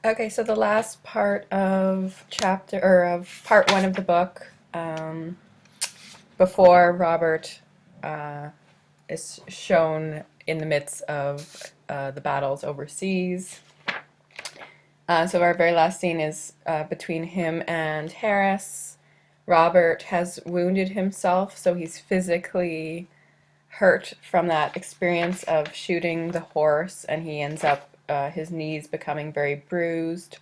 Okay, so the last part of chapter or of part one of the book, before Robert uh, is shown in the midst of the battles overseas. So our very last scene is between him and Harris. Robert has wounded himself, so he's physically hurt from that experience of shooting the horse, and he ends up his knees becoming very bruised.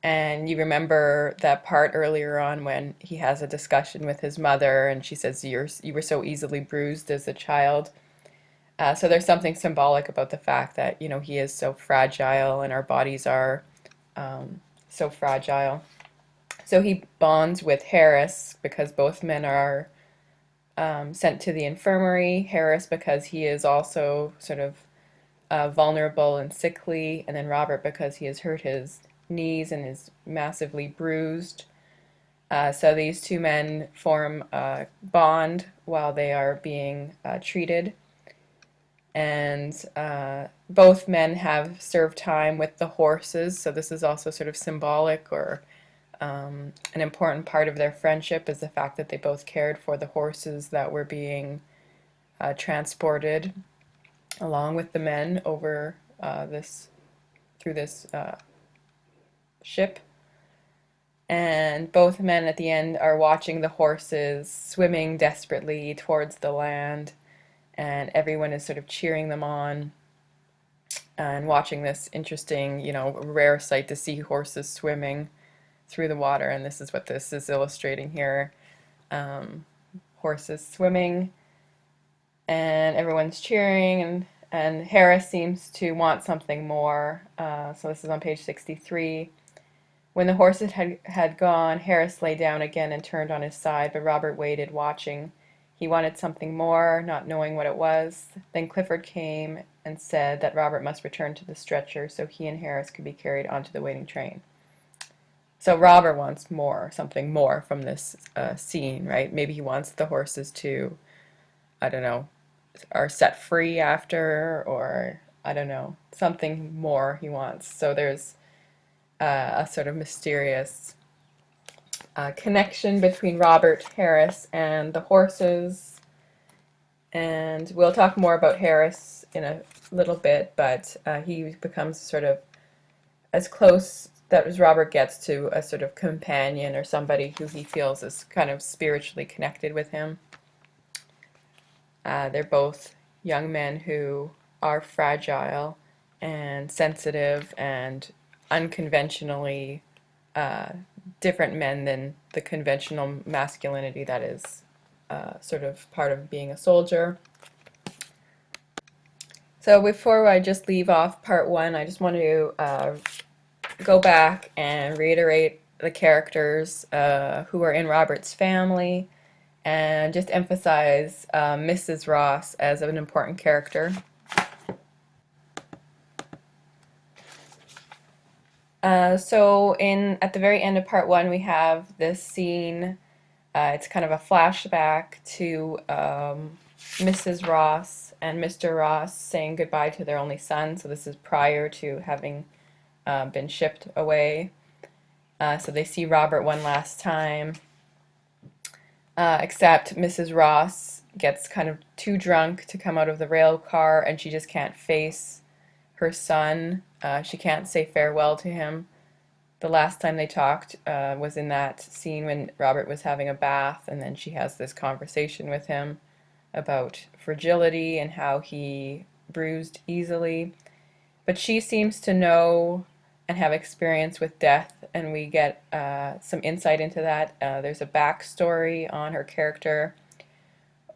And you remember that part earlier on when he has a discussion with his mother, and she says, you were so easily bruised as a child." So there's something symbolic about the fact that, he is so fragile and our bodies are so fragile. So he bonds with Harris because both men are sent to the infirmary. Harris because he is also sort of vulnerable and sickly, and then Robert because he has hurt his knees and is massively bruised. So these two men form a bond while they are being treated. And both men have served time with the horses, so this is also sort of symbolic or an important part of their friendship is the fact that they both cared for the horses that were being transported along with the men over this through this ship. And both men at the end are watching the horses swimming desperately towards the land, and everyone is sort of cheering them on and watching this interesting, rare sight to see horses swimming through the water. And this is what this is illustrating here. Horses swimming, and everyone's cheering, and Harris seems to want something more. So this is on page 63. When the horses had gone, Harris lay down again and turned on his side, but Robert waited, watching. He wanted something more, not knowing what it was. Then Clifford came and said that Robert must return to the stretcher so he and Harris could be carried onto the waiting train. So Robert wants more, something more from this scene, right? Maybe he wants the horses to, I don't know, are set free after, or I don't know, something more he wants. So there's a sort of mysterious connection between Robert Harris and the horses. And we'll talk more about Harris in a little bit, but he becomes sort of as close that as Robert gets to a sort of companion or somebody who he feels is kind of spiritually connected with him. They're both young men who are fragile and sensitive and unconventionally different men than the conventional masculinity that is sort of part of being a soldier. So before I just leave off part one, I just want to go back and reiterate the characters who are in Robert's family and just emphasize Mrs. Ross as an important character. So at the very end of part one, we have this scene. It's kind of a flashback to Mrs. Ross and Mr. Ross saying goodbye to their only son. So this is prior to having been shipped away. So they see Robert one last time, except Mrs. Ross gets kind of too drunk to come out of the rail car, and she just can't face her son. She can't say farewell to him. The last time they talked was in that scene when Robert was having a bath, and then she has this conversation with him about fragility and how he bruised easily. But she seems to know and have experience with death, and we get some insight into that. There's a backstory on her character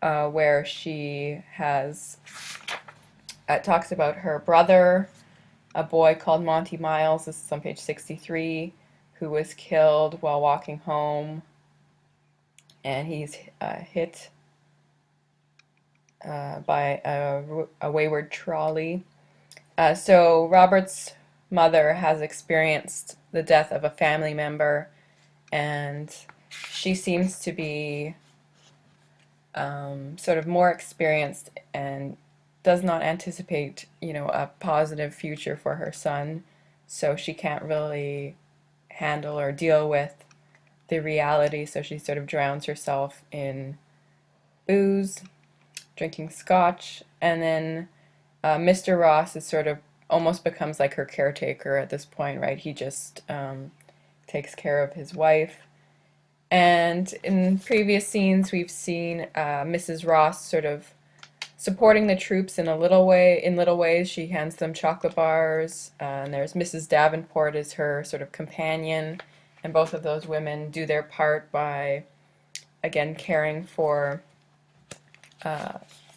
where she has talks about her brother, a boy called Monty Miles. This is on page 63, who was killed while walking home, and he's hit by a wayward trolley. So Robert's mother has experienced the death of a family member, and she seems to be sort of more experienced and does not anticipate, a positive future for her son. so she can't really handle or deal with the reality, so she sort of drowns herself in booze, drinking scotch, and then Mr. Ross is sort of almost becomes like her caretaker at this point, right? He just takes care of his wife. And in previous scenes, we've seen Mrs. Ross sort of supporting the troops in a little way. In little ways, she hands them chocolate bars. And there's Mrs. Davenport as her sort of companion, and both of those women do their part by, again, caring for,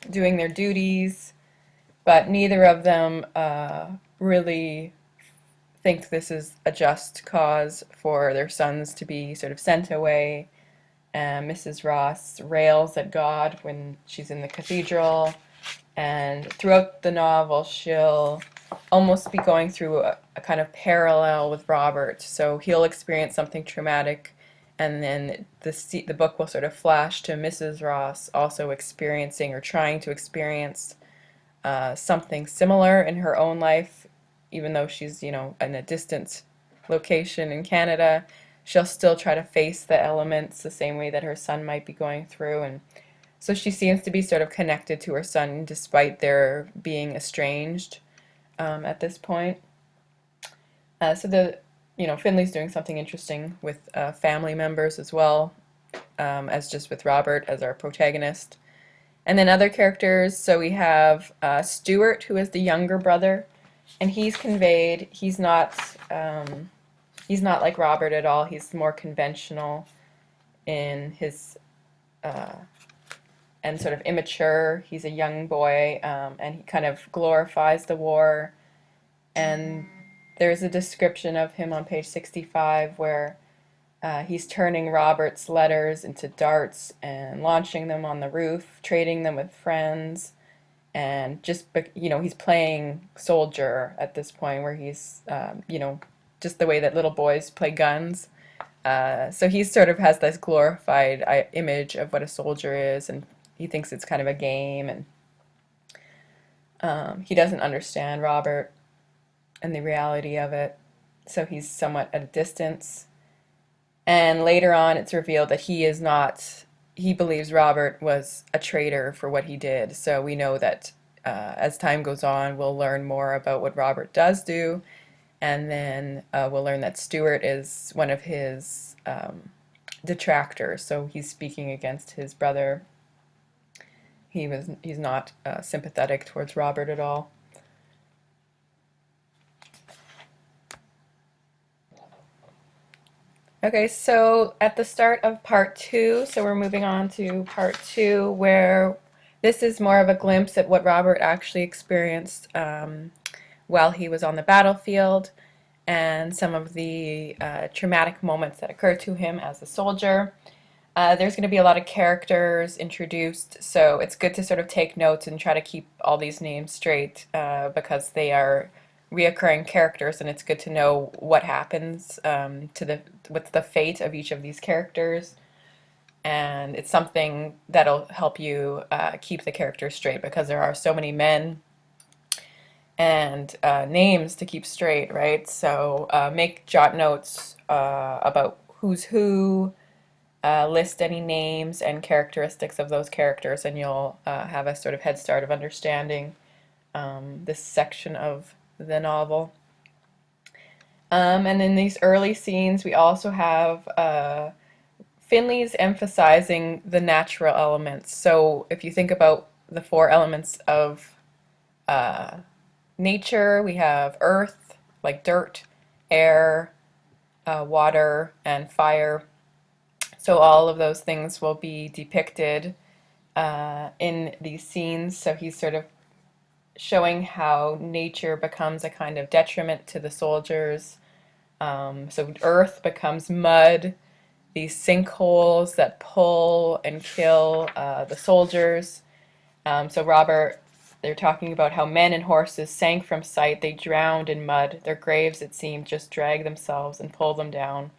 doing their duties. But neither of them really think this is a just cause for their sons to be sort of sent away. Mrs. Ross rails at God when she's in the cathedral, and throughout the novel she'll almost be going through a kind of parallel with Robert. So he'll experience something traumatic, and then the book will sort of flash to Mrs. Ross also experiencing or trying to experience something similar in her own life, even though she's, in a distant location in Canada. She'll still try to face the elements the same way that her son might be going through, and so she seems to be sort of connected to her son despite their being estranged at this point. Finley's doing something interesting with family members as well, as just with Robert as our protagonist. And then other characters, so we have Stewart, who is the younger brother, and he's conveyed, he's not like Robert at all. He's more conventional in his, and sort of immature. He's a young boy, and he kind of glorifies the war. And there's a description of him on page 65 where he's turning Robert's letters into darts and launching them on the roof, trading them with friends, and just, he's playing soldier at this point where he's, just the way that little boys play guns. So he sort of has this glorified image of what a soldier is, and he thinks it's kind of a game, and he doesn't understand Robert and the reality of it, so he's somewhat at a distance. And later on, it's revealed that he believes Robert was a traitor for what he did. So we know that as time goes on, we'll learn more about what Robert does do. And then we'll learn that Stewart is one of his detractors. So he's speaking against his brother. He's not sympathetic towards Robert at all. Okay, so at the start of part 2, so we're moving on to part 2, where this is more of a glimpse at what Robert actually experienced while he was on the battlefield, and some of the traumatic moments that occurred to him as a soldier. There's going to be a lot of characters introduced, so it's good to sort of take notes and try to keep all these names straight because they are reoccurring characters, and it's good to know what happens what's the fate of each of these characters, and it's something that'll help you keep the characters straight because there are so many men and names to keep straight, right? So jot notes about who's who, list any names and characteristics of those characters, and you'll have a sort of head start of understanding this section of the novel. And in these early scenes, we also have Findley's emphasizing the natural elements. So if you think about the 4 elements of nature, we have earth, like dirt, air, water, and fire. So all of those things will be depicted in these scenes. So he's sort of showing how nature becomes a kind of detriment to the soldiers. So earth becomes mud, these sinkholes that pull and kill the soldiers. So Robert, they're talking about how men and horses sank from sight. They drowned in mud. Their graves, it seemed, just drag themselves and pull them down.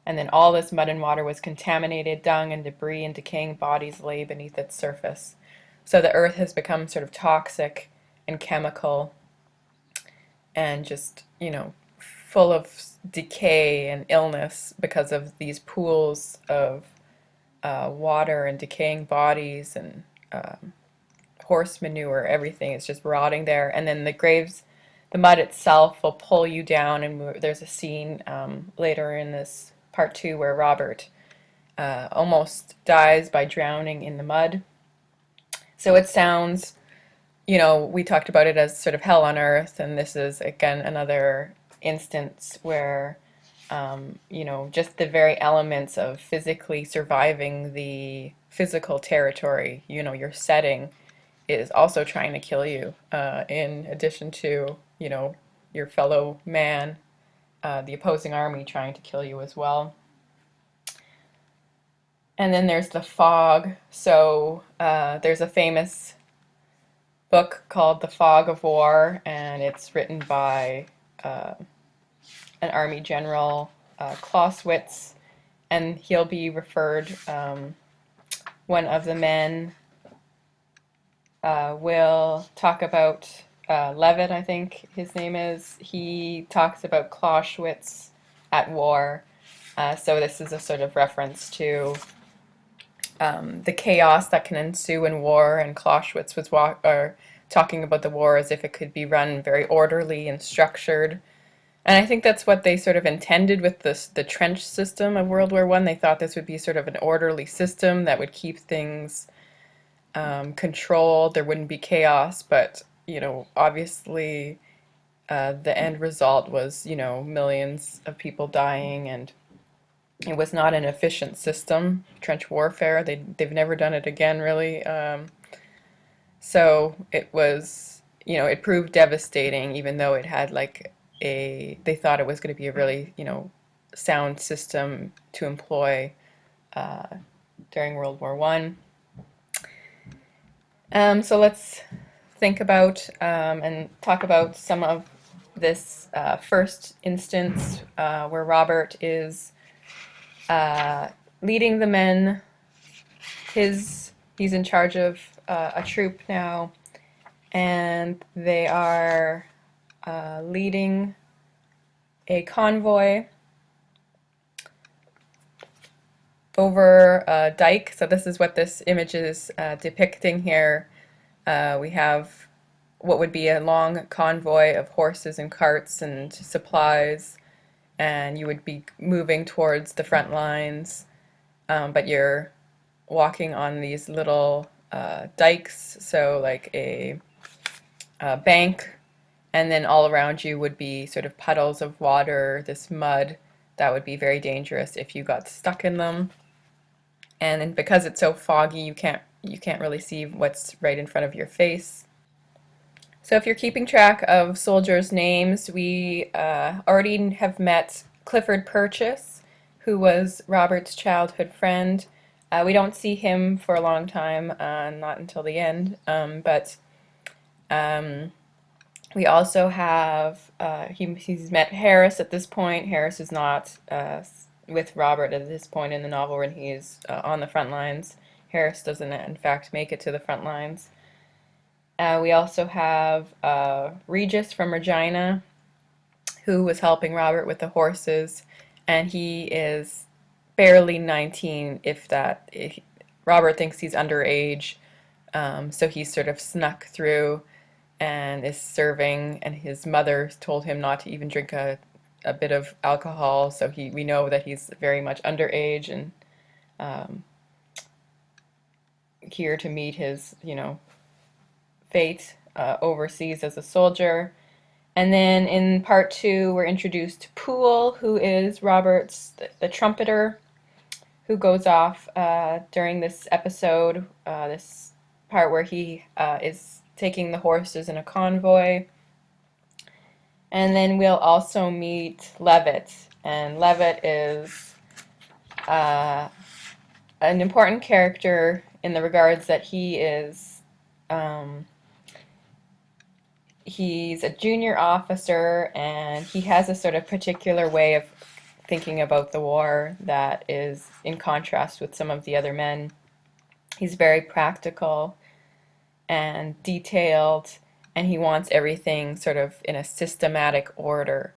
And then all this mud and water was contaminated. Dung and debris and decaying bodies lay beneath its surface. So the earth has become sort of toxic and chemical and just, full of decay and illness because of these pools of water and decaying bodies and horse manure. Everything is just rotting there. And then the graves, the mud itself will pull you down. And there's a scene later in this part 2 where Robert almost dies by drowning in the mud. So it sounds, we talked about it as sort of hell on earth, and this is again another instance where, just the very elements of physically surviving the physical territory, your setting, is also trying to kill you, in addition to, your fellow man, the opposing army trying to kill you as well. And then there's the fog. So there's a famous book called The Fog of War, and it's written by an army general, Clausewitz, and he'll be referred, one of the men will talk about Levitt, I think his name is. He talks about Clausewitz at war. So this is a sort of reference to the chaos that can ensue in war, and Clausewitz was talking about the war as if it could be run very orderly and structured. And I think that's what they sort of intended with the trench system of World War I. They thought this would be sort of an orderly system that would keep things controlled. There wouldn't be chaos, but obviously the end result was millions of people dying, and it was not an efficient system. Trench warfare, they've never done it again, really. So it was, it proved devastating, even though it had they thought it was going to be a really, sound system to employ during World War I. So let's think about and talk about some of this first instance where Robert is leading the men. He's in charge of a troop now, and they are leading a convoy over Dyke. So this is what this image is depicting here. We have what would be a long convoy of horses and carts and supplies, and you would be moving towards the front lines, but you're walking on these little dikes, so like a bank, and then all around you would be sort of puddles of water, this mud that would be very dangerous if you got stuck in them. And then because it's so foggy, you can't really see what's right in front of your face. So if you're keeping track of soldiers' names, we already have met Clifford Purchase, who was Robert's childhood friend. We don't see him for a long time, not until the end, but we also have, he's met Harris at this point. Harris is not with Robert at this point in the novel when he is on the front lines. Harris doesn't, in fact, make it to the front lines. We also have Regis from Regina, who was helping Robert with the horses, and he is barely 19, if that. Robert thinks he's underage, so he's sort of snuck through and is serving, and his mother told him not to even drink a bit of alcohol, so we know that he's very much underage and here to meet his, fate overseas as a soldier. And then in part 2, we're introduced to Poole, who is Robert's, the trumpeter, who goes off during this episode, this part where he is taking the horses in a convoy. And then we'll also meet Levitt, and Levitt is an important character in the regards that he is he's a junior officer, and he has a sort of particular way of thinking about the war that is in contrast with some of the other men. He's very practical and detailed, and he wants everything sort of in a systematic order.